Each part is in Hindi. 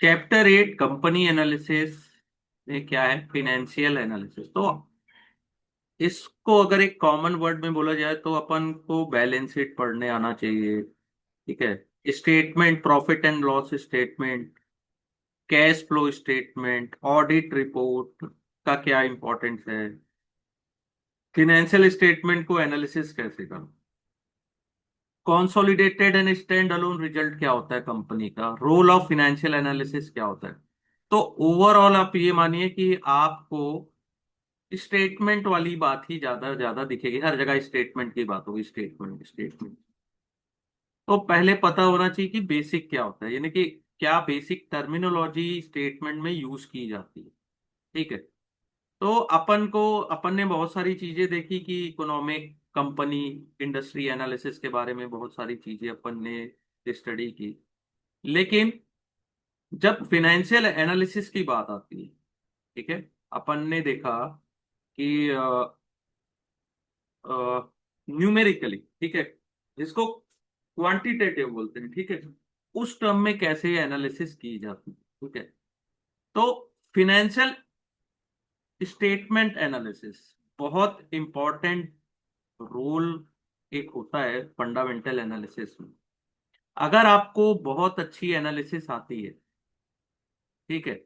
चैप्टर 8 कंपनी एनालिसिस में क्या है, फिनेंशियल एनालिसिस। तो इसको अगर एक कॉमन वर्ड में बोला जाए तो अपन को बैलेंस शीट पढ़ने आना चाहिए। ठीक है। Statement, profit and loss statement, cash flow statement, audit report का क्या इंपॉर्टेंस है, फिनेंशियल स्टेटमेंट को एनालिसिस कैसे करो, consolidated and stand alone result क्या होता है कंपनी का, रोल ऑफ फिनेंशियल एनालिसिस क्या होता है। तो ओवरऑल आप ये मानिए कि आपको स्टेटमेंट वाली बात ही ज्यादा ज्यादा दिखेगी, हर जगह स्टेटमेंट की बात होगी, स्टेटमेंट स्टेटमेंट। तो पहले पता होना चाहिए कि बेसिक क्या होता है, यानी कि क्या बेसिक टर्मिनोलॉजी स्टेटमेंट में यूज की जाती है। ठीक है। तो अपन ने बहुत सारी चीजें देखी कि इकोनॉमिक, कंपनी, इंडस्ट्री एनालिसिस के बारे में बहुत सारी चीजें अपन ने स्टडी की। लेकिन जब फिनेंशियल एनालिसिस की बात आती है, ठीक है, अपन ने देखा कि न्यूमेरिकली, ठीक है, जिसको क्वांटिटेटिव बोलते हैं, ठीक है, उस टर्म में कैसे एनालिसिस की जाती है। ठीक है। तो फिनेंशियल स्टेटमेंट एनालिसिस बहुत इंपॉर्टेंट रोल एक होता है फंडामेंटल एनालिसिस में। अगर आपको बहुत अच्छी एनालिसिस आती है, ठीक है,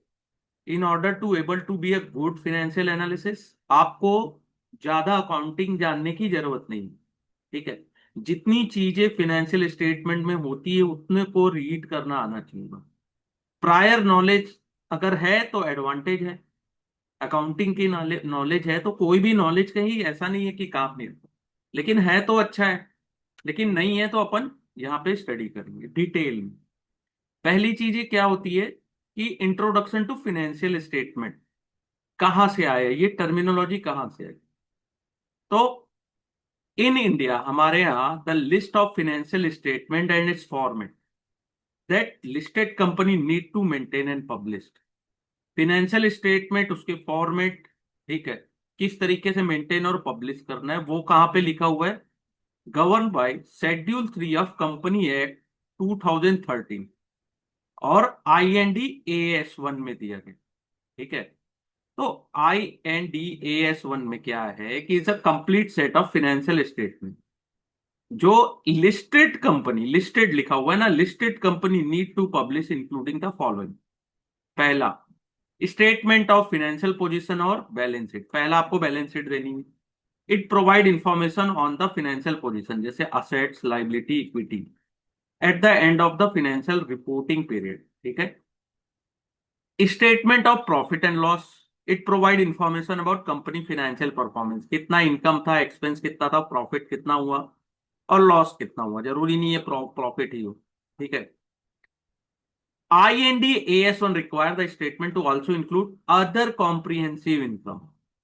in order to able to be a good financial analysis, आपको ज्यादा अकाउंटिंग जानने की जरूरत नहीं। ठीक है। जितनी चीजें फिनेंशियल स्टेटमेंट में होती है उतने को रीड करना आना चाहिए। प्रायर नॉलेज अगर है तो एडवांटेज है, अकाउंटिंग की नॉलेज है तो कोई भी नॉलेज कहीं ऐसा नहीं है कि काम नहीं होता, लेकिन है तो अच्छा है। लेकिन नहीं है तो अपन यहाँ पे स्टडी करेंगे डिटेल में। पहली चीज ये क्या होती है कि इंट्रोडक्शन टू फिनेंशियल स्टेटमेंट कहाँ से आया, ये टर्मिनोलॉजी कहाँ से आई। तो इन इंडिया, हमारे यहाँ, the list of financial statement and its format that listed company need to maintain and publish. Financial statement, उसके फॉर्मेट, ठीक है, किस तरीके से मेंटेन और पब्लिश करना है, वो कहाँ पे लिखा हुआ है, govern by schedule 3 of company act 2013 और IND AS 1 में दिया गया। ठीक है। तो IND AS 1 में क्या है कि it's a complete set of financial statement जो लिस्टेड कंपनी, लिस्टेड लिखा हुआ है ना, listed company need to publish including the following. पहला, स्टेटमेंट ऑफ फाइनेंशियल पोजीशन और बैलेंस शीट। पहला आपको बैलेंस शीट देनी है। It provide information on the financial position, जैसे assets, liability, equity at the end of the financial reporting period. ठीक है। Statement of profit and loss, it provide information about company financial performance, कितना इनकम था, एक्सपेंस कितना था, प्रॉफिट कितना हुआ और लॉस कितना हुआ। जरूरी नहीं है प्रॉफिट ही हो। ठीक है। IND AS 1 require the statement to also include other comprehensive income,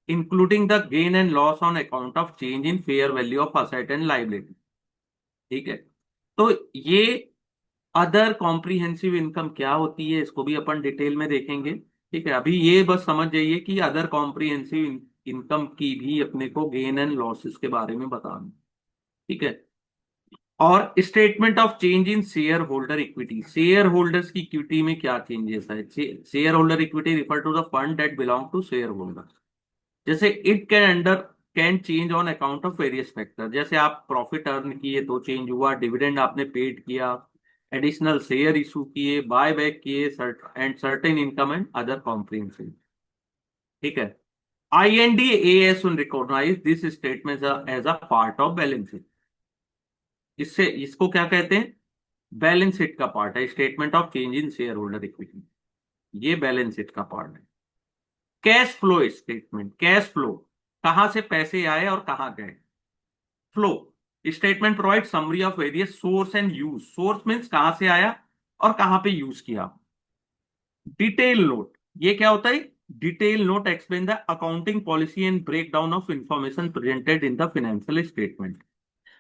including the gain and loss on account of change in fair value of asset and liability। ठीक है। तो ये अदर कॉम्प्रिहेंसिव इनकम क्या होती है, इसको भी अपन डिटेल में देखेंगे। ठीक है। अभी ये बस समझ जाइए कि अदर कॉम्प्रिहेंसिव इनकम की भी अपने को गेन एंड लॉसेस के बारे में बताना। ठीक है। और statement of change in share holder equity, share holders की इक्विटी में क्या चेंजेस है। Share holder equity refer to the fund that belong to share holder, जैसे it can under can change on account of various factor, जैसे आप प्रॉफिट अर्न किए तो चेंज हुआ, डिविडेंड आपने पेड किया, एडिशनल शेयर इशू किए, बाय बैक किए, and certain income and other comprehensive. ठीक है। IND AS 1 recognise this statement as a part of balance sheet. इससे इसको क्या कहते हैं, बैलेंस शीट का पार्ट है। Statement of change in share holder equity ये बैलेंस शीट का पार्ट है। Cash flow statement, cash flow, कहां से पैसे आए और कहां गए। Flow statement provide summary of various source and use, source means कहां से आया और कहां पे यूज किया। डिटेल नोट, ये क्या होता है, detail note explain the accounting policy and break down of information presented in the financial statement.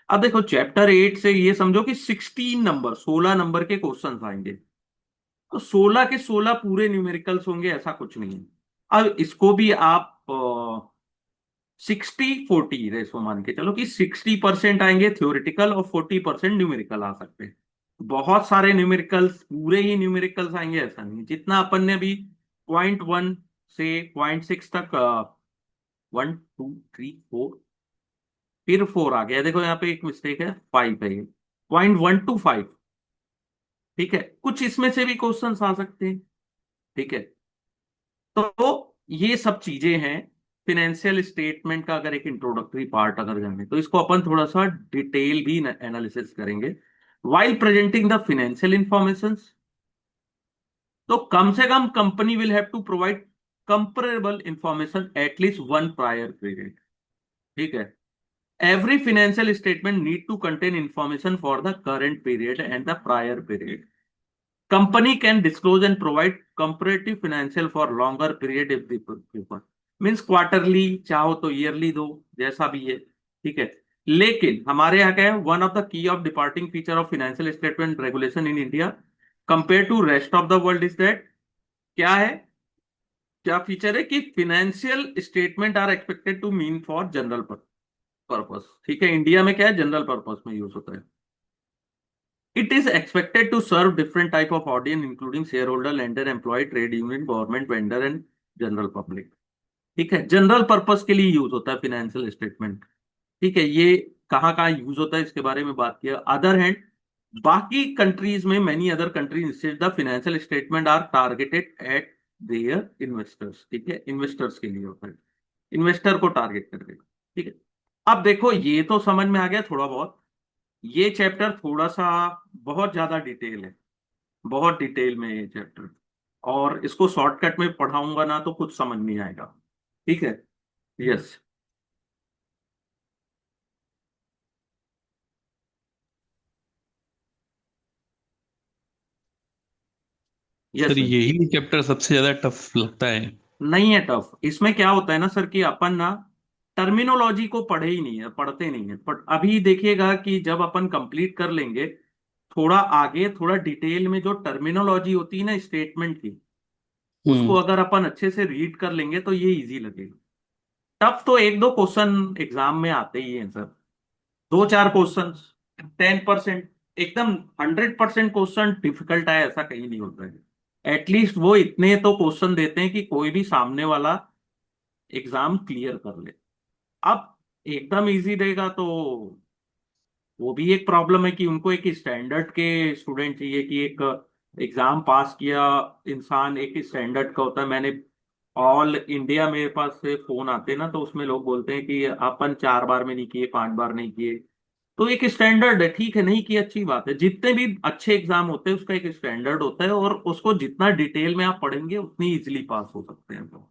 अब देखो चैप्टर 8 से ये समझो कि 16 नंबर, 16 नंबर के क्वेश्चन आएंगे। तो 16 के 16 पूरे न्यूमेरिकल्स होंगे ऐसा कुछ नहीं है। अब इसको भी आप 60-40 रेसो मान के चलो कि 60% आएंगे थ्योरेटिकल और 40% न्यूमेरिकल आ सकते हैं। बहुत सारे न्यूमेरिकल्स, पूरे ही न्यूमेरिकल्स आएंगे ऐसा नहीं, जितना अपन ने अभी .1 से .6 तक, 1 2 3 4, फिर 4 आ गया, देखो यहाँ पे एक मिस्टेक है, 5 है ये, .1 to 5। ठीक है, कुछ इसमें से भी क्वेश्चंस आ सकते हैं। ठीक है, तो ये सब चीजें हैं। फिनेंशियल स्टेटमेंट का अगर एक इंट्रोडक्टरी पार्ट अगर जाने तो इसको अपन थोड़ा सा डिटेल भी एनालिसिस करेंगे। While presenting the financial information, तो कम से कम company will have to provide comparable information at least one prior period. ठीक है, every financial statement need to contain information for the current period and the prior period. Company can disclose and provide comparative financial for longer period if they prefer। Means quarterly चाहो तो ईयरली दो, जैसा भी है। ठीक है, लेकिन हमारे यहाँ क्या है, one of the key of departing feature of financial statement regulation in India compare to rest of the world is that, क्या है, क्या फीचर है कि financial statement are expected to mean for general purpose. ठीक है, इंडिया में क्या है, जनरल पर्पस में यूज होता है। It is expected to serve different type of audience, including shareholder, lender, employee, trade union, government, vendor and general public। ठीक है, जनरल पर्पस के लिए यूज होता है फाइनेंशियल स्टेटमेंट। ठीक है, ये कहाँ कहाँ यूज होता है इसके बारे में बात किया। अदर हैंड, बाकी कंट्रीज में, many other countries the financial statement are targeted at their investors. ठीक है, इन्वेस्टर्स के लिए होता है, इन्वेस्टर को टारगेट करके। ठीक है, अब देखो ये तो समझ में आ गया थोड़ा बहुत। ये चैप्टर थोड़ा सा बहुत ज्यादा डिटेल है, बहुत डिटेल में ये चैप्टर, और इसको शॉर्टकट में पढ़ाऊंगा ना तो कुछ समझ नहीं आएगा। ठीक है। यस। Sir yes. यही चैप्टर सबसे ज्यादा टफ लगता है। नहीं है टफ, इसमें क्या होता है ना सर कि अपन ना टर्मिनोलॉजी को पढ़े ही नहीं है, पढ़ते नहीं है, पर अभी देखिएगा कि जब अपन कंप्लीट कर लेंगे थोड़ा आगे, थोड़ा डिटेल में जो टर्मिनोलॉजी होती है ना स्टेटमेंट की, उसको हम्म। अगर अपन अच्छे से रीड कर लेंगे तो ये इजी लगेगा। टफ तो एक दो क्वेश्चन एग्जाम में आते ही हैं सर, दो चार क्वेश्चन, 10%, एकदम 100% क्वेश्चन डिफिकल्ट है ऐसा कहीं नहीं होता है। एटलीस्ट वो इतने तो क्वेश्चन देते हैं कि कोई भी सामने वाला एग्जाम क्लियर कर ले। अब एकदम इजी देगा तो वो भी एक प्रॉब्लम है कि उनको एक स्टैंडर्ड के स्टूडेंट चाहिए, कि एक एग्जाम पास किया इंसान एक स्टैंडर्ड का होता है। मैंने ऑल इंडिया मेरे पास से फोन आते हैं ना, तो उसमें लोग बोलते हैं कि अपन 4 बार में नहीं किए, 5 बार नहीं किए। तो एक स्टैंडर्ड है, ठीक है, नहीं की अच्छी बात है, जितने भी अच्छे एग्जाम होते हैं उसका एक स्टैंडर्ड होता है, और उसको जितना डिटेल में आप पढ़ेंगे उतनी इजीली पास हो सकते हैं। तो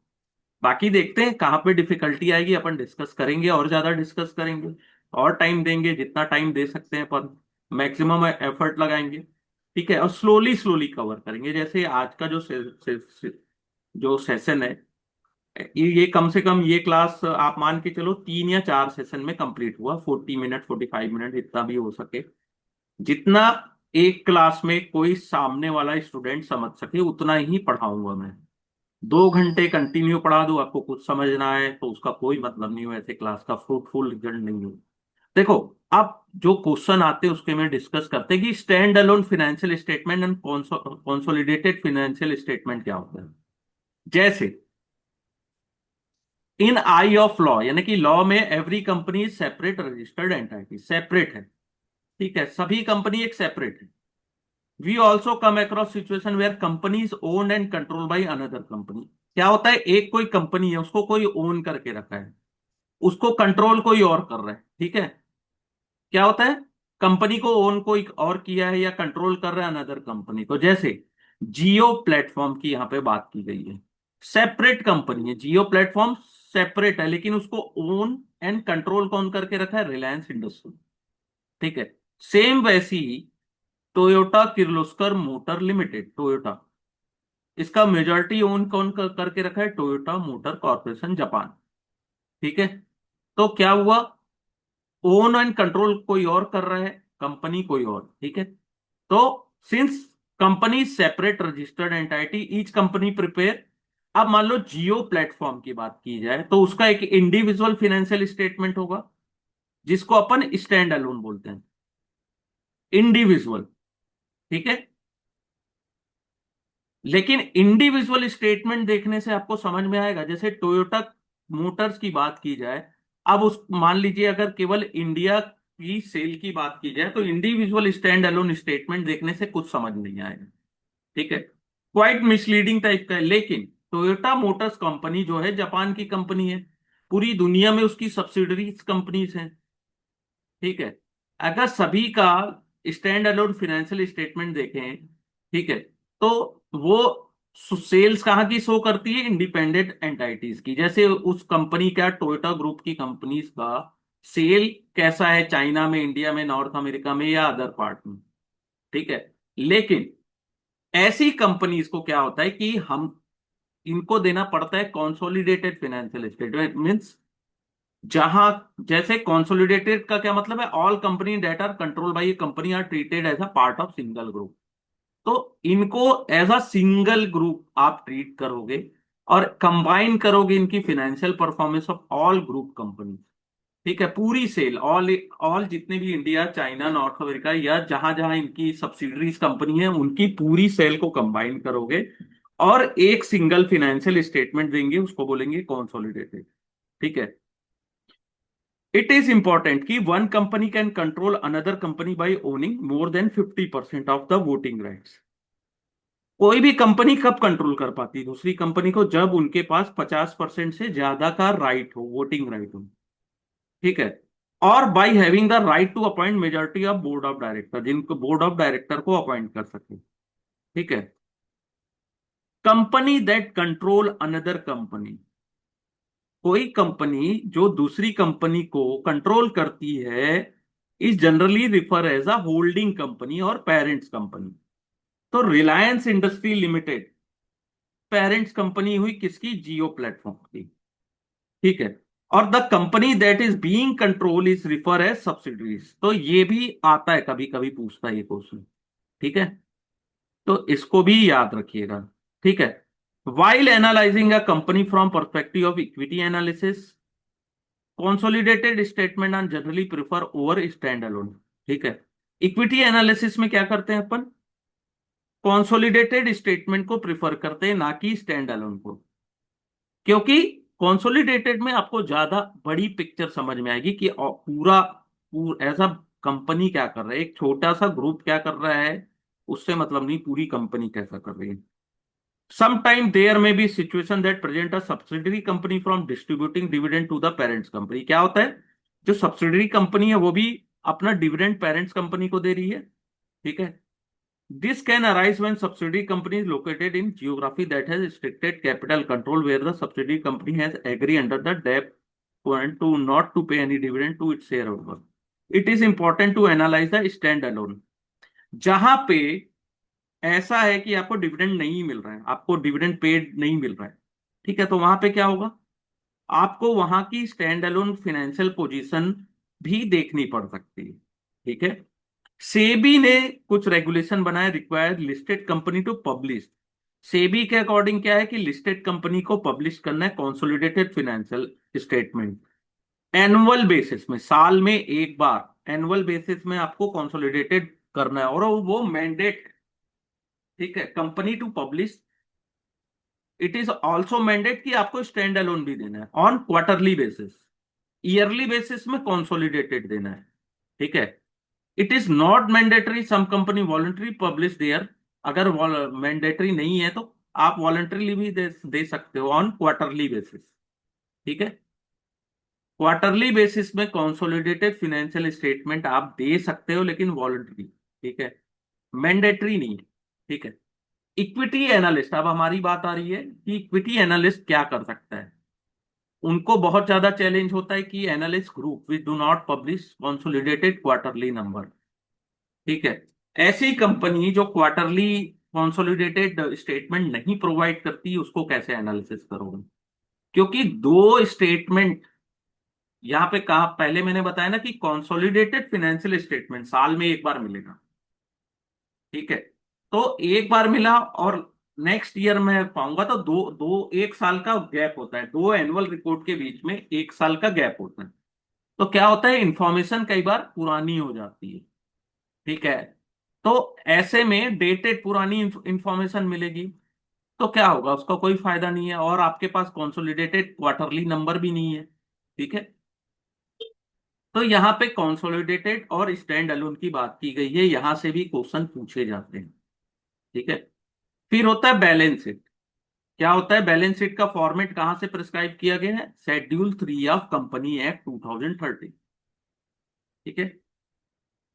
बाकी देखते हैं कहाँ पे डिफिकल्टी आएगी, अपन डिस्कस करेंगे और ज्यादा डिस्कस करेंगे, और टाइम देंगे जितना टाइम दे सकते हैं अपन, मैक्सिमम एफर्ट लगाएंगे। ठीक है, और स्लोली स्लोली कवर करेंगे। जैसे आज का जो सेशन है, ये कम से कम ये क्लास आप मान के चलो 3 या 4 सेशन में कंप्लीट हुआ, 40 मिनट 45 मिनट इतना भी हो सके, जितना एक क्लास में कोई सामने वाला स्टूडेंट समझ सके उतना ही पढ़ाऊंगा मैं। 2 घंटे कंटिन्यू पढ़ा दूं, आपको कुछ समझना है तो उसका कोई मतलब नहीं हो, ऐसे क्लास का फ्रूटफुल रिजल्ट नहीं हो। देखो, अब जो क्वेश्चन आते हैं उसके में डिस्कस करते हैं कि stand alone financial statement and consolidated financial statement क्या होता है। जैसे इन आई ऑफ लॉ, यानी कि लॉ में every company separate registered entity, separate है। ठीक है, सभी कंपनी एक सेपरेट है। We also come across situation where company is owned and control by another company. क्या होता है, एक कोई कंपनी है, उसको कोई ओन करके रखा है, उसको कंट्रोल कोई और कर रहा है। ठीक है, क्या होता है, कंपनी को ओन कोई और किया है या कंट्रोल कर रहा है अनदर कंपनी। तो जैसे जियो प्लेटफॉर्म की यहाँ पे बात की गई है, सेपरेट कंपनी है जियो प्लेटफॉर्म, सेपरेट है, लेकिन उसको ओन एंड कंट्रोल कौन करके रखा है, रिलायंस इंडस्ट्री। ठीक है, सेम वैसी ही Toyota Kirloskar motor limited, Toyota, इसका मेजॉरिटी ओन कौन करके रखा है, टोयोटा मोटर कॉर्पोरेशन जापान। ठीक है, तो क्या हुआ, ओन एंड कंट्रोल कोई और कर रहा है, कंपनी कोई और। ठीक है, तो since company separate registered entity, each company prepare. अब मान लो जियो प्लेटफॉर्म की बात की जाए तो उसका एक इंडिविजुअल फाइनेंशियल स्टेटमेंट होगा, जिसको अपन स्टैंड अलोन बोलते हैं, इंडिविजुअल। ठीक है। लेकिन इंडिविजुअल स्टेटमेंट देखने से आपको समझ में आएगा, जैसे टोयोटा मोटर्स की बात की जाए, अब उस मान लीजिए अगर केवल इंडिया की सेल की बात की जाए तो इंडिविजुअल स्टैंड अलोन स्टेटमेंट देखने से कुछ समझ नहीं आएगा। ठीक है, क्वाइट मिसलीडिंग टाइप का है। लेकिन टोयोटा मोटर्स कंपनी जो है जापान की कंपनी है, पूरी दुनिया में उसकी सब्सिडरीज कंपनीज हैं। ठीक है, अगर सभी का स्टैंड अलोन फाइनेंशियल स्टेटमेंट देखें, ठीक है, तो वो सेल्स कहाँ की शो करती है, इंडिपेंडेंट एंटाइटीज की। जैसे उस कंपनी का, टोयोटा ग्रुप की कंपनीज का सेल कैसा है चाइना में, इंडिया में, नॉर्थ अमेरिका में या अदर पार्ट में। ठीक है, लेकिन ऐसी कंपनीज को क्या होता है कि हम इनको देना पड़ता है कंसोलिडेटेड फाइनेंशियल स्टेटमेंट, मीन्स जहां, जैसे कंसोलिडेटेड का क्या मतलब है, all company that are control by company are treated as a part of single group. तो इनको एज अ सिंगल ग्रुप आप ट्रीट करोगे और कंबाइन करोगे इनकी financial performance of all group company. ठीक है, पूरी सेल, ऑल ऑल जितने भी इंडिया, चाइना, नॉर्थ अमेरिका या जहां जहां इनकी सब्सिडरीज कंपनी है उनकी पूरी सेल को कंबाइन करोगे और एक सिंगल फाइनेंशियल स्टेटमेंट देंगे, उसको बोलेंगे कंसोलिडेटेड। ठीक है, इट इज इंपॉर्टेंट कि one company can control another company by owning more than 50% of the voting rights. कोई भी कंपनी कब कंट्रोल कर पाती है दूसरी कंपनी को, जब उनके पास 50% से ज्यादा का राइट हो, वोटिंग राइट हो। ठीक है, और by having the right to appoint majority of board of director, जिनको बोर्ड ऑफ डायरेक्टर को अपॉइंट कर सके। ठीक है, company that control another company, कोई कंपनी जो दूसरी कंपनी को कंट्रोल करती है, is generally refer as a holding company और पेरेंट्स कंपनी। तो Reliance industry limited parents company हुई किसकी, जियो प्लेटफॉर्म की। ठीक है, और the company that is being control is refer as subsidiaries. तो ये भी आता है, कभी कभी पूछता है ये क्वेश्चन। ठीक है, तो इसको भी याद रखिएगा। ठीक है, while analyzing a company from perspective of equity analysis, consolidated statement are generally prefer over standalone। ठीक है, इक्विटी एनालिसिस में क्या करते हैं अपन, कंसोलिडेटेड स्टेटमेंट को प्रिफर करते हैं, ना कि स्टैंड अलोन को। क्योंकि कंसोलिडेटेड में आपको ज्यादा बड़ी पिक्चर समझ में आएगी कि पूरा पूरा ऐसा कंपनी क्या कर रहा है, एक छोटा सा ग्रुप क्या कर रहा है उससे मतलब नहीं, पूरी कंपनी कैसा कर रही है। Sometime there may be situation that present a subsidiary company from distributing dividend to the parents company। क्या होता है, जो सब्सिडरी कंपनी है वो भी अपना डिविडेंड पेरेंट्स कंपनी को दे रही है। ठीक है, this can arise when subsidiary company is located in geography that has restricted capital control, where the subsidiary company has agree under the डेब्ट to not to pay any dividend to its share holder. It is important to analyse the stand alone. जहां पे ऐसा है कि आपको डिविडेंड नहीं मिल रहा है, आपको डिविडेंड पेड नहीं मिल रहा है, ठीक है, तो वहां पे क्या होगा, आपको वहां की स्टैंड अलोन फाइनेंशियल पोजीशन भी देखनी पड़ सकती है। ठीक है, सेबी ने कुछ रेगुलेशन बनाए, require listed company to publish. SEBI के अकॉर्डिंग क्या है कि लिस्टेड कंपनी को पब्लिश करना है consolidated financial statement annual basis में, साल में एक बार एनुअल बेसिस में आपको कंसोलिडेटेड करना है, और वो मैंडेट। ठीक है, company to publish, it is also mandate कि आपको स्टैंड अलोन भी देना है on quarterly basis, yearly basis में कंसोलिडेटेड देना है। ठीक है, it is not mandatory, some company voluntary publish there. अगर मैंडेटरी नहीं है तो आप वॉलंटरीली भी दे सकते हो ऑन क्वार्टरली बेसिस। ठीक है, क्वार्टरली बेसिस में कंसोलिडेटेड फाइनेंशियल स्टेटमेंट आप दे सकते हो, लेकिन वॉलंटरी। ठीक है, मैंडेटरी नहीं है। ठीक है, इक्विटी एनालिस्ट, अब हमारी बात आ रही है कि इक्विटी एनालिस्ट क्या कर सकता है। उनको बहुत ज्यादा चैलेंज होता है कि analyst group which do not publish consolidated quarterly number. ठीक है, ऐसी कंपनी जो क्वार्टरली कंसोलिडेटेड स्टेटमेंट नहीं प्रोवाइड करती उसको कैसे एनालिसिस करोगे, क्योंकि दो स्टेटमेंट यहाँ पे कहा, पहले मैंने बताया ना कि कंसोलिडेटेड फाइनेंशियल स्टेटमेंट साल में एक बार मिलेगा। ठीक है, तो एक बार मिला और नेक्स्ट ईयर में पाऊंगा तो दो दो एक साल का गैप होता है, दो एनुअल रिपोर्ट के बीच में एक साल का गैप होता है। तो क्या होता है, इंफॉर्मेशन कई बार पुरानी हो जाती है। ठीक है, तो ऐसे में डेटेड पुरानी इंफॉर्मेशन मिलेगी, तो क्या होगा, उसका कोई फायदा नहीं है, और आपके पास कंसोलिडेटेड क्वार्टरली नंबर भी नहीं है। ठीक है। तो यहाँ पे कंसोलिडेटेड और स्टैंड अलोन की बात की गई है, यहां से भी क्वेश्चन पूछे जाते हैं। ठीक है। फिर होता है बैलेंस शीट। क्या होता है बैलेंस शीट का फॉर्मेट, कहां से प्रिस्क्राइब किया गया है, शेड्यूल 3 ऑफ कंपनी एक्ट 2013। ठीक है।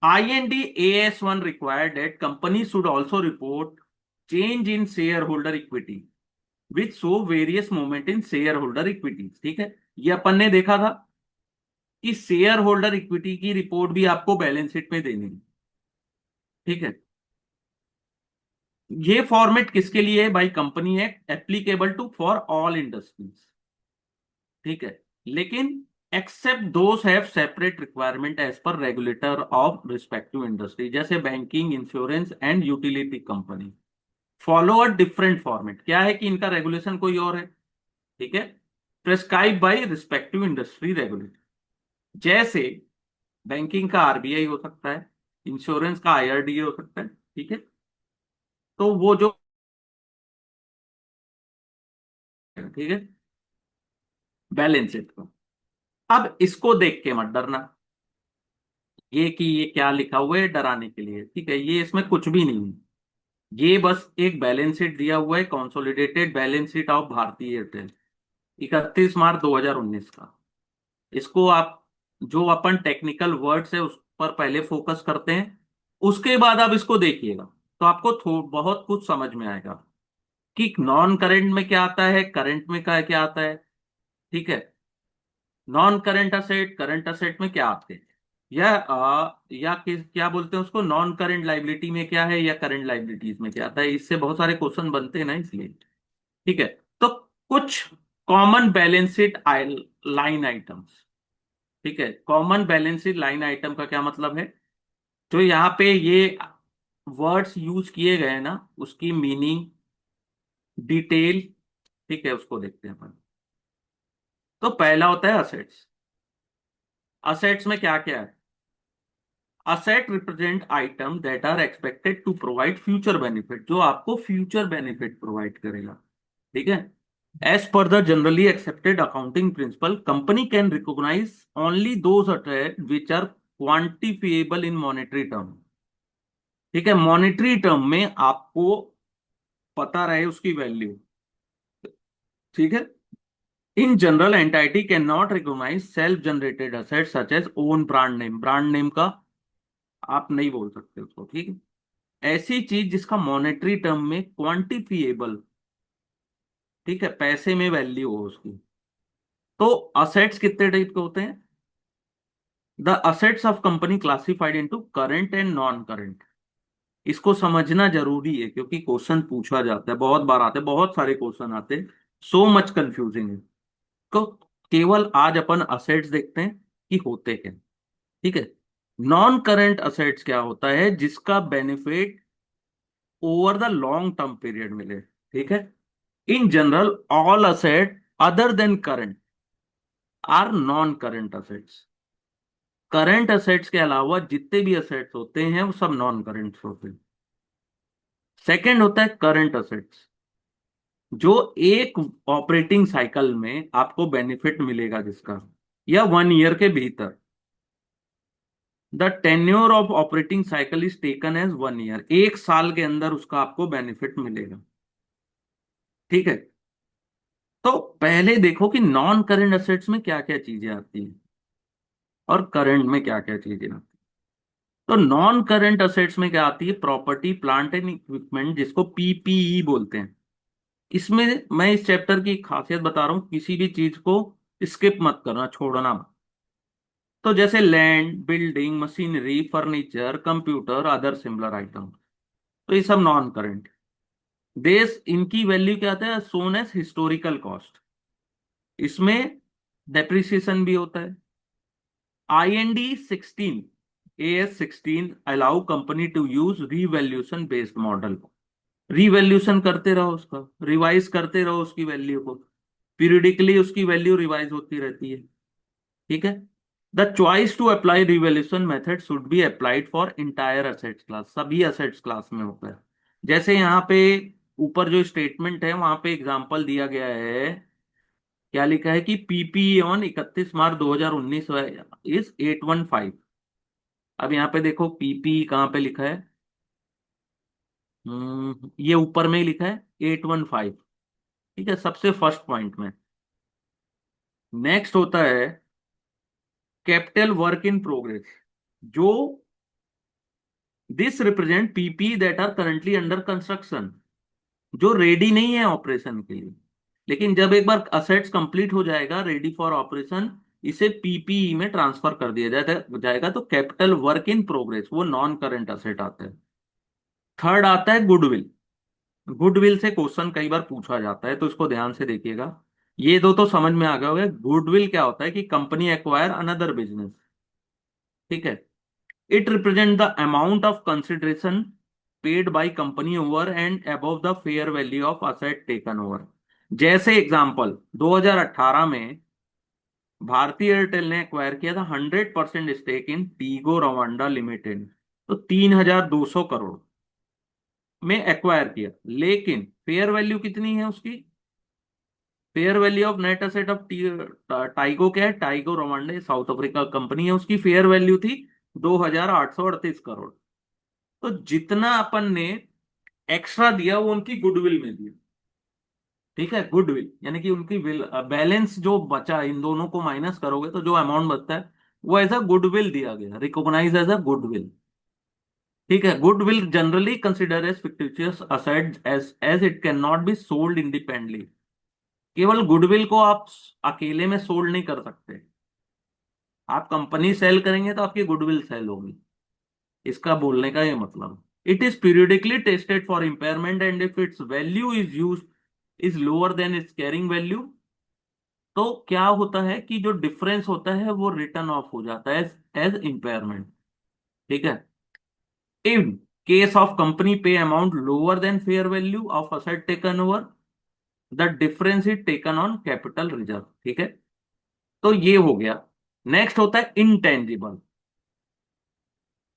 IND AS1 required that company should also report change in shareholder equity which show various movement in shareholder equity। ठीक है। ये अपन ने देखा था कि शेयर होल्डर इक्विटी की रिपोर्ट भी आपको बैलेंस शीट में देनी है। ठीक है। ये फॉर्मेट किसके लिए है भाई, company act applicable to for all industries. ठीक है। लेकिन except those have separate requirement as per regulator of respective industry, जैसे banking, insurance and utility company follow a different format. क्या है कि इनका रेगुलेशन कोई और है। ठीक है। Prescribe by respective industry regulator. जैसे बैंकिंग का RBI हो सकता है, इंश्योरेंस का IRDA हो सकता है। ठीक है। तो वो जो, ठीक है, बैलेंस शीट को, अब इसको देख के मत डरना, ये कि ये क्या लिखा हुआ है डराने के लिए। ठीक है। ये इसमें कुछ भी नहीं है, ये बस एक बैलेंस शीट दिया हुआ है, कंसोलिडेटेड बैलेंस शीट ऑफ भारतीय एयरटेल 31 मार्च 2019 का। इसको आप, जो अपन टेक्निकल वर्ड्स है उस पर पहले फोकस करते हैं, उसके बाद आप इसको देखिएगा, तो आपको बहुत कुछ समझ में आएगा कि नॉन करंट में क्या आता है, करंट में क्या क्या आता है। ठीक है। Non current asset, current asset में क्या आते हैं, या क्या बोलते हैं उसको, नॉन करंट लाइबिलिटी में क्या है, या करंट लाइबिलिटीज में क्या आता है। इससे बहुत सारे क्वेश्चन बनते हैं ना, इसलिए। ठीक है। तो कुछ common balance sheet line items. ठीक है। Common balance sheet line item का क्या मतलब है, जो यहाँ पे ये वर्ड्स यूज किए गए हैं ना, उसकी मीनिंग, डिटेल, ठीक है, उसको देखते हैं अपन। तो पहला होता है असेट्स। असेट्स में क्या क्या है, asset represent item that are expected to provide future benefit, जो आपको फ्यूचर बेनिफिट प्रोवाइड करेगा। ठीक है। As per the generally accepted accounting principle, company can recognize only those asset which are quantifiable in monetary term. ठीक है। मॉनेटरी टर्म में आपको पता रहे उसकी वैल्यू। ठीक है। In general entity can not recognize self generated asset such as own brand name, brand name का आप नहीं बोल सकते उसको। ठीक है। ऐसी चीज जिसका मॉनेटरी टर्म में क्वांटिफिएबल, ठीक है, पैसे में वैल्यू हो उसकी। तो असेट्स कितने टाइप के होते हैं, the assets of company classified into current and non current. इसको समझना जरूरी है, क्योंकि क्वेश्चन पूछा जाता है, बहुत बार आते हैं, बहुत सारे क्वेश्चन आते हैं, सो मच कंफ्यूजिंग है। तो केवल आज अपन असेट्स देखते हैं कि होते क्या। ठीक है। नॉन करंट असेट्स क्या होता है, जिसका benefit over the long term period मिले। ठीक है। In general all asset other than current are non current assets. Current assets के अलावा जितने भी असेट्स होते हैं वो सब नॉन करंट होते हैं। सेकंड होता है करंट असेट्स, जो एक ऑपरेटिंग साइकिल में आपको बेनिफिट मिलेगा, जिसका, या 1 ईयर के भीतर। The tenure of operating cycle is taken as 1 year, 1 साल के अंदर उसका आपको बेनिफिट मिलेगा। ठीक है। तो पहले देखो कि नॉन करंट असेट्स में क्या क्या चीजें आती हैं और करंट में क्या क्या चीजें आती हैं। तो नॉन करंट असेट्स में क्या आती है, प्रॉपर्टी प्लांट एंड इक्विपमेंट, जिसको PPE बोलते हैं। इसमें मैं इस चैप्टर की खासियत बता रहा हूं, किसी भी चीज को स्किप मत करना, छोड़ना मत। तो जैसे land, building, machinery, furniture, computer, other similar item, तो ये सब नॉन करंट। देश इनकी वैल्यू क्या आता है, सोन एज हिस्टोरिकल कॉस्ट। इसमें डेप्रिसिएशन भी होता है। IND 16 AS 16 allow company to use revaluation based model. Revaluation करते रहो उसका, रिवाइज करते रहो उसकी वैल्यू को, पीरियडिकली उसकी वैल्यू रिवाइज होती रहती है। ठीक है। The choice to apply revaluation method should be applied for entire assets class, सभी असेट्स क्लास में होता है। जैसे यहाँ पे ऊपर जो स्टेटमेंट है वहां पे एग्जांपल दिया गया है, क्या लिखा है कि पीपी ऑन 31 मार्च 2019 इज 815। अब यहाँ पे देखो पीपी कहाँ पे लिखा है, ये ऊपर में ही लिखा है 815। ठीक है, सबसे फर्स्ट पॉइंट में। नेक्स्ट होता है कैपिटल वर्क इन प्रोग्रेस, जो this represent PP that are currently under construction, जो रेडी नहीं है ऑपरेशन के लिए, लेकिन जब एक बार असेट्स कंप्लीट हो जाएगा रेडी फॉर ऑपरेशन, इसे पीपीई में ट्रांसफर कर दिया जाएगा, तो कैपिटल वर्क इन प्रोग्रेस वो नॉन करंट असेट आता है। थर्ड आता है गुडविल। गुडविल से क्वेश्चन कई बार पूछा जाता है, तो इसको ध्यान से देखिएगा। ये दो तो समझ में आ गया होगा। गुडविल क्या होता है कि कंपनी एक्वायर अनदर बिजनेस। ठीक है, it represent the amount of consideration paid by company over and above the fair value of asset taken over. जैसे एग्जांपल 2018 में भारतीय एयरटेल ने एक्वायर किया था 100% स्टेक इन टीगो रवांडा लिमिटेड, तो 3,200 करोड़ में एक्वायर किया, लेकिन फेयर वैल्यू कितनी है उसकी? Fair value of net asset of Tigo क्या है? Tigo Rwanda South Africa company है, उसकी फेयर वैल्यू थी 2,838 करोड़। तो जितना अपन ने एक्स्ट्रा दिया वो उनकी गुडविल में दिया। ठीक है, गुडविल यानी कि उनकी विल, बैलेंस जो बचा इन दोनों को माइनस करोगे तो जो अमाउंट बचता है वो एज अ गुडविल दिया गया, रिकॉग्नाइज एज अ गुडविल। ठीक है, goodwill generally consider as fictitious asset as it can not be sold independently. केवल गुडविल को आप अकेले में सोल्ड नहीं कर सकते। आप कंपनी सेल करेंगे तो आपकी गुडविल सेल होगी, इसका बोलने का ये मतलब। It is periodically tested for impairment and if it's value is lower than it's carrying value, तो क्या होता है कि जो डिफरेंस होता है वो रिटर्न ऑफ हो जाता है एज इम्पेयरमेंट। ठीक है, in case of company pay amount lower than fair value of asset taken over, the difference is taken on capital reserve. ठीक है, तो ये हो गया। नेक्स्ट होता है इंटेंजिबल।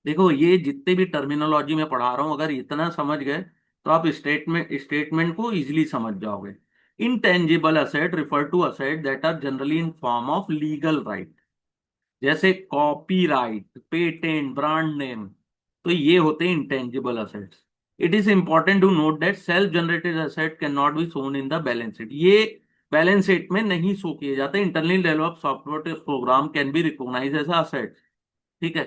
देखो ये जितने भी टर्मिनोलॉजी में पढ़ा रहा हूं, अगर इतना समझ गए तो आप स्टेटमेंट को इजीली समझ जाओगे। Intangible asset refer to asset that are generally in form of legal right, जैसे कॉपीराइट, पेटेंट, ब्रांड नेम, तो ये होते हैं intangible assets. It is important to note that self generated asset can not be shown in the balance sheet, ये बैलेंस शीट में नहीं शो किए जाते। Internally develop software program can be recognize as asset. ठीक है,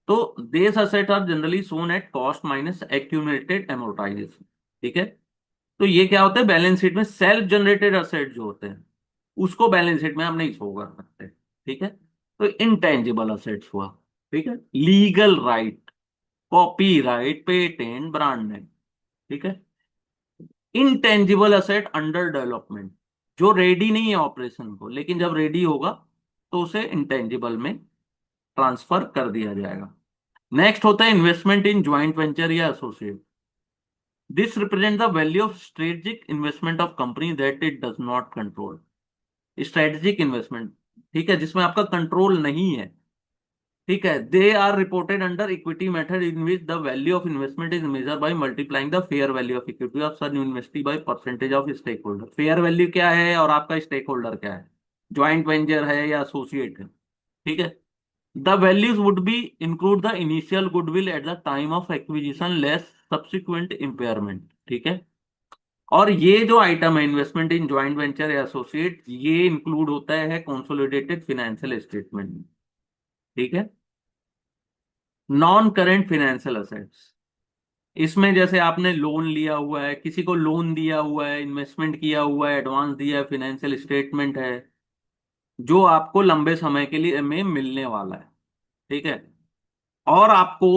तो these asset are generally Son at cost minus accumulated amortisation. ठीक है, तो ये क्या होता है, बैलेंस शीट में सेल्फ जनरेटेड असेट जो होते हैं उसको बैलेंस शीट में हम नहीं शो कर सकते। ठीक है, तो इंटेंजिबल असेट्स हुआ। ठीक है, legal right, copy right, patent, brand name. ठीक है, इंटेंजिबल असेट अंडर डेवलपमेंट, जो रेडी नहीं है ऑपरेशन को, लेकिन जब रेडी होगा तो उसे इंटेंजिबल में ट्रांसफर कर दिया जाएगा। नेक्स्ट होता है इन्वेस्टमेंट इन ज्वाइंट वेंचर या associate. This represent the value of strategic investment of company that it does not control. Strategic investment, ठीक है, जिसमें आपका कंट्रोल नहीं है। ठीक है, they are reported under equity method in which the value of investment is measure by multiplying the fair value of equity of such university by percentage of stake holder. Fair value क्या है और आपका स्टेक होल्डर क्या है, ज्वाइंट वेंचर है या एसोसिएट है। ठीक है, the values would be include the initial goodwill at the time of acquisition less subsequent impairment. ठीक है, और ये जो आइटम है इन्वेस्टमेंट इन ज्वाइंट वेंचर या एसोसिएट, ये इंक्लूड होता है कंसोलिडेटेड फाइनेंशियल स्टेटमेंट में। ठीक है, नॉन करेंट फाइनेंशियल असेट्स, इसमें जैसे आपने लोन लिया हुआ है, किसी को लोन दिया हुआ है, इन्वेस्टमेंट किया हुआ है, एडवांस दिया है, फाइनेंशियल स्टेटमेंट है जो आपको लंबे समय के लिए में मिलने वाला है। ठीक है, और आपको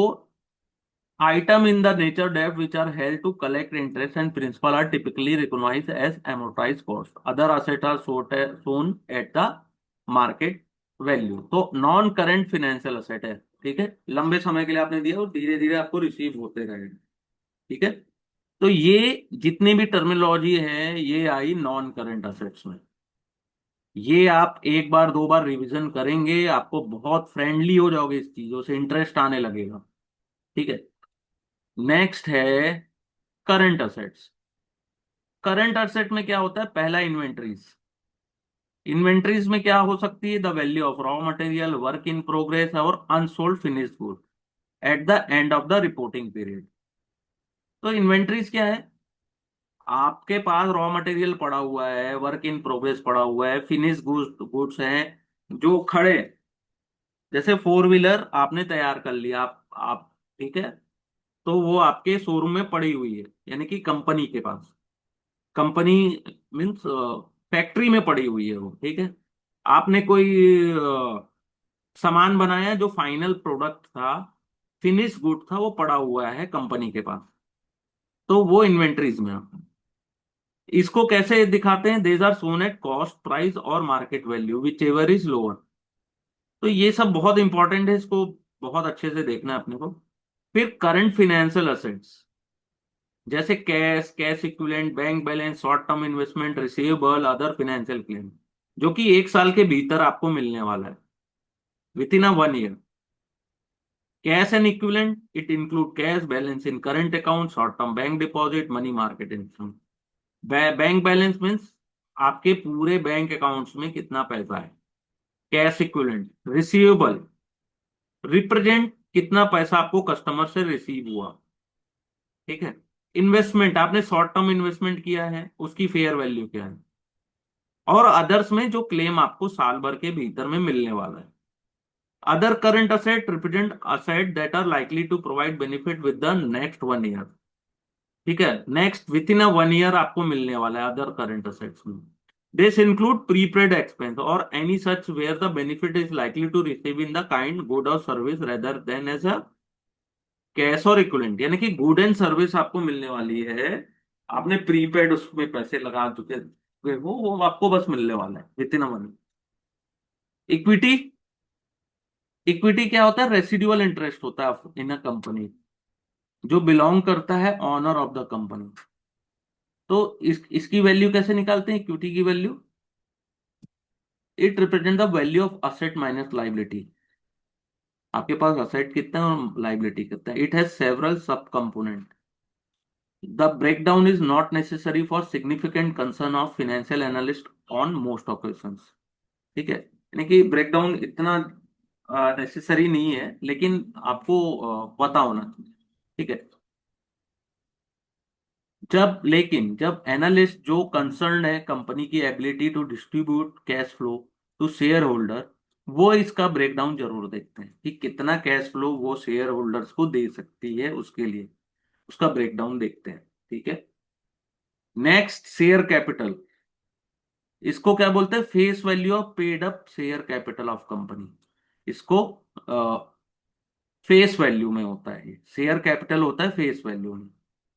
item in the nature debt which are held to collect interest and principal are typically recognized as amortized cost, other asset are shown at the market value, तो नॉन करेंट फाइनेंशियल असेट है। ठीक है, लंबे समय के लिए आपने दिया और धीरे धीरे आपको रिसीव होते रहेगा। ठीक है, तो ये जितनी भी टर्मिनोलॉजी है ये आई नॉन करेंट असेट्स में। ये आप एक बार दो बार रिवीजन करेंगे, आपको बहुत फ्रेंडली हो जाओगे इस चीजों से, इंटरेस्ट आने लगेगा। ठीक है। नेक्स्ट है करंट असेट्स। करंट असेट में क्या होता है? पहला इन्वेंट्रीज। इन्वेंट्रीज में क्या हो सकती है? The value of raw material, work in progress और unsold finished good at the end of the reporting period. तो इन्वेंट्रीज क्या है? आपके पास रॉ मटेरियल पड़ा हुआ है, वर्क इन प्रोग्रेस पड़ा हुआ है, फिनिश गुड्स गुड्स हैं जो खड़े, जैसे फोर व्हीलर आपने तैयार कर लिया आप ठीक है, तो वो आपके शोरूम में पड़ी हुई है, यानी कि कंपनी के पास, कंपनी मीन्स फैक्ट्री में पड़ी हुई है वो। ठीक है। आपने कोई सामान बनाया जो फाइनल प्रोडक्ट था, फिनिश गुड था, वो पड़ा हुआ है कंपनी के पास, तो वो इन्वेंट्रीज में आता है। इसको कैसे दिखाते हैं? These are shown at cost price और market value whichever is lower. तो ये सब बहुत इंपॉर्टेंट है, इसको बहुत अच्छे से देखना है अपने को। फिर करंट फिनेंशियल असेट्स, जैसे cash, cash equivalent, bank balance, short term investment, receivable, other financial claim, जो कि एक साल के भीतर आपको मिलने वाला है, with in a 1 year. Cash and equivalent, it include cash balance in current account, short term bank deposit, money market instrument. Bank balance means आपके पूरे बैंक अकाउंट्स में कितना पैसा है। कैश इक्विवेलेंट, रिसीवेबल, रिप्रेजेंट कितना पैसा आपको कस्टमर से रिसीव हुआ। ठीक है। इन्वेस्टमेंट, आपने शॉर्ट टर्म इन्वेस्टमेंट किया है, उसकी फेयर वैल्यू क्या है। और अदर्स में जो क्लेम आपको साल भर के भीतर में मिलने वाला है। Other current asset represent asset that are likely to provide benefit with the next 1 year. ठीक है। Next within a 1 year आपको मिलने वाला है अदर करंट असेट्स में। दिस इंक्लूड प्रीपेड एक्सपेंस और any such where the benefit is likely to receive in the kind good और service rather than as a cash और इक्विवेलेंट, यानी कि गुड एंड सर्विस आपको मिलने वाली है। आपने प्रीपेड उसमें पैसे लगा चुके वो आपको बस मिलने वाला है with in a one. Equity, equity क्या होता है? रेसिडुअल इंटरेस्ट होता है इन अ कंपनी, जो बिलोंग करता है ऑनर ऑफ द कंपनी। तो इसकी वैल्यू कैसे निकालते हैं इक्विटी की value? It represent the value of asset minus liability. आपके पास असेट कितना है और लाइबिलिटी कितना है। It has several sub component. The breakdown is not necessary for significant concern of financial analyst on most occasions. ठीक है। यानी कि ब्रेकडाउन इतना नेसेसरी नहीं है, लेकिन आपको पता होना चाहिए। ठीक है। जब एनालिस्ट जो कंसर्न है कंपनी की ability to distribute cash flow to share holder, वो इसका ब्रेकडाउन जरूर देखते हैं कि कितना कैश फ्लो वो शेयर होल्डर्स को दे सकती है, उसके लिए उसका ब्रेकडाउन देखते हैं। ठीक है। Next, share capital. इसको क्या बोलते हैं? Face value of paid up share capital of company. इसको फेस वैल्यू में होता है, ये शेयर कैपिटल होता है फेस वैल्यू में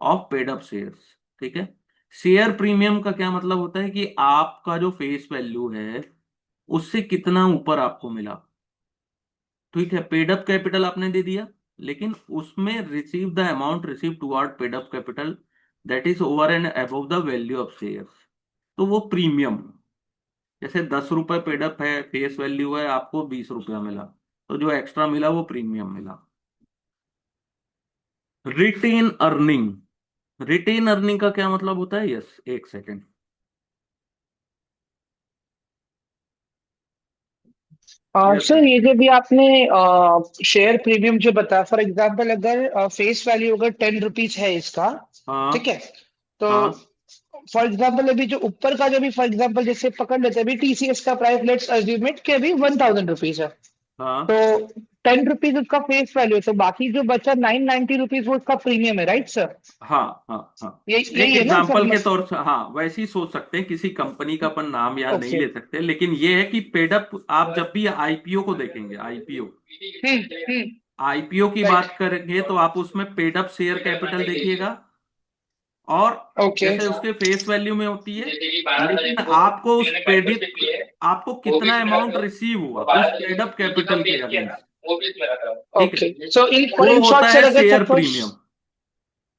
ऑफ पेड अप शेयर्स। ठीक है। शेयर प्रीमियम का क्या मतलब होता है? कि आपका जो फेस वैल्यू है उससे कितना ऊपर आपको मिला। ठीक है। पेड अप कैपिटल आपने दे दिया, लेकिन उसमें receive the amount receive toward paid up capital that is over and above the value of shares, तो वो प्रीमियम। जैसे 10 रुपए पेडअप है, फेस वैल्यू है, आपको 20 रुपया मिला, तो जो एक्स्ट्रा मिला वो प्रीमियम मिला। रिटेन अर्निंग, रिटेन अर्निंग का क्या मतलब होता है? यस, एक सेकेंड। Yes sir sir. ये जो भी आपने शेयर प्रीमियम जो बताया, फॉर एग्जांपल अगर फेस वैल्यू अगर 10 रुपीज है इसका, ठीक हाँ। है, तो हाँ। फॉर एग्जांपल अभी जो ऊपर का जो भी फॉर एग्जांपल जैसे पकड़ लेते हैं अभी टीसीएस का प्राइस, लेट्स अज्यूम इट कि अभी 1000 रुपीज है, हाँ। तो 10 रुपीज उसका फेस वैल्यू है, तो बाकी जो बचा 990 रुपीज वो उसका प्रीमियम है, राइट सर? हाँ। हाँ। हाँ। यही एक यही है ना सर? एग्जाम्पल के तौर से, हाँ, वैसे ही सोच सकते हैं, किसी कंपनी का अपन नाम यहाँ नहीं ओके। ले सकते, लेकिन ये है कि पेडअप आप जब भी आईपीओ को देखेंगे, आईपीओ, हम्म। आईपीओ की राइट। बात करेंगे तो आप उसमें पेडअप शेयर कैपिटल देखिएगा, और ओके। जैसे उसके फेस वैल्यू में होती है, लेकिन आपको उस पेडिप आपको कितना अमाउंट रिसीव हुआ उस पेडअप कैपिटल के अगेंस्ट। ठीक है। ओके, सो इन फॉर वो इन होता शॉर्ट सर है अगर share suppose premium.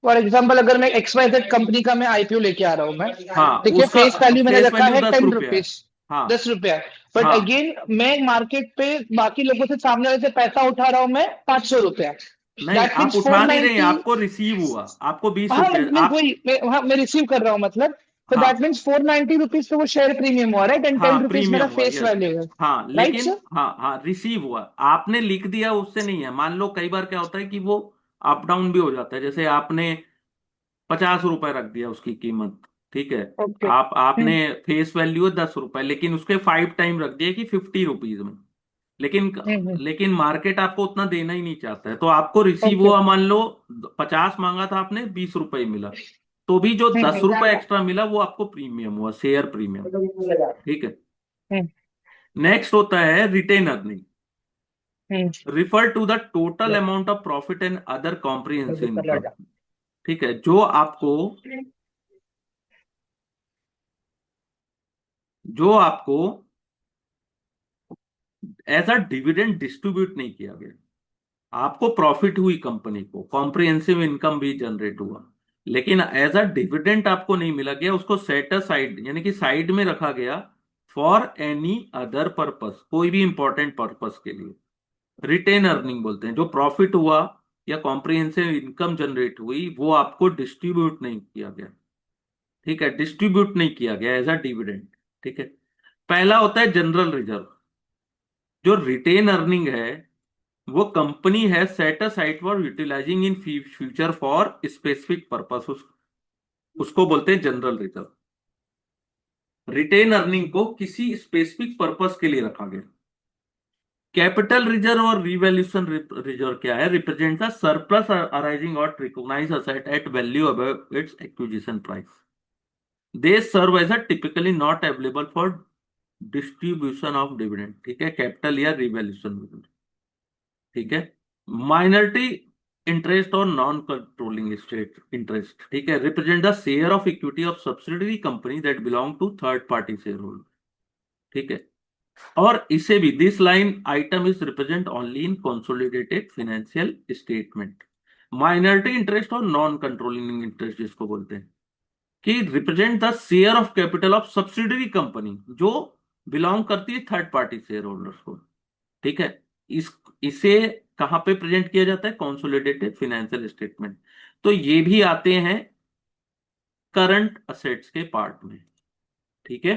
For example अगर मैं XYZ कंपनी का मैं आईपीओ लेके आ रहा हूँ मैं, हाँ, देखिए उसका फेस वैल्यू मैंने फेस रखा वैल्यू है दस टेन रुपया है। रुपीज हाँ 10 रुपया। बट हाँ। अगेन मैं मार्केट पे बाकी लोगों से, सामने वाले से पैसा उठा रहा हूँ मैं 500 रुपया। नहीं, दैट आप मीन्स उठा नहीं रहे, 490। आपको रिसीव हुआ, आपको बीस हाँ रुपये मैं आप। वही मैं रिसीव कर रहा हूँ मतलब। तो दैट हाँ मीन्स 490 रुपीज पे वो शेयर प्रीमियम हुआ, राइट, एंड हाँ 10 रुपीज मेरा प्रीमियम हुआ, फेस यस। वैल्यू है। हाँ राइट लेकिन सर। हाँ हाँ रिसीव हुआ, आपने लिख दिया उससे नहीं है। मान लो कई बार क्या होता है कि वो अप डाउन भी हो जाता है, जैसे आपने 50 रुपए रख दिया उसकी कीमत, ठीक है। ओके। आपने फेस वैल्यू है 10 रुपए, लेकिन उसके 5 टाइम रख दिया कि 50 रुपीज में। लेकिन हम्म। लेकिन मार्केट आपको उतना देना ही नहीं चाहता है, तो आपको रिसीव ओके। हुआ, मान लो 50 मांगा था आपने, 20 रुपए मिला, तो भी जो 10 रुपए एक्स्ट्रा मिला वो आपको प्रीमियम हुआ, शेयर प्रीमियम। ठीक है। हम्म। नेक्स्ट होता है retain earning. Hmm. Refer to the total amount of profit and other comprehensive income. ठीक है, जो आपको एज अ डिविडेंड डिस्ट्रीब्यूट नहीं किया गया। आपको प्रॉफिट हुई, कंपनी को कॉम्प्रिहेंसिव इनकम भी जनरेट हुआ, लेकिन एज अ डिविडेंड आपको नहीं मिला गया, उसको सेट असाइड यानी कि साइड में रखा गया फॉर एनी अदर पर्पस, कोई भी इंपॉर्टेंट पर्पस के लिए। रिटेन अर्निंग बोलते हैं। जो प्रॉफिट हुआ या कॉम्प्रिहेंसिव इनकम जनरेट हुई वो आपको डिस्ट्रीब्यूट नहीं किया गया। ठीक है, डिस्ट्रीब्यूट नहीं किया गया एज अ डिविडेंड। ठीक है। पहला होता है जनरल रिजर्व। जो रिटेन अर्निंग है वो कंपनी है set aside for utilizing in future for specific purpose, उसको बोलते हैं जनरल रिजर्व। रिटेन अर्निंग को किसी स्पेसिफिक पर्पस के लिए रखा गया। कैपिटल रिजर्व और रिवैल्यूएशन रिजर्व क्या है? रिप्रेजेंट द सरप्लस अराइजिंग और recognize asset at value above its acquisition price. They serve as a typically not available for distribution of dividend. ठीक है, कैपिटल या रिवैल्यूएशन। ठीक है। माइनॉरिटी इंटरेस्ट और नॉन कंट्रोलिंग स्टेट इंटरेस्ट, ठीक है, represent the share of equity of subsidiary company that belong to third party share holder. ठीक है। और इसे भी this line item is represent only in consolidated financial statement. Minority interest और नॉन कंट्रोलिंग इंटरेस्ट जिसको बोलते हैं, कि represent the share of capital of subsidiary company जो बिलोंग करती है थर्ड पार्टी शेयर होल्डर्स को। ठीक है। इस इसे कहां पे प्रेजेंट किया जाता है? Consolidated financial statement. तो ये भी आते हैं करंट असेट्स के पार्ट में। ठीक है।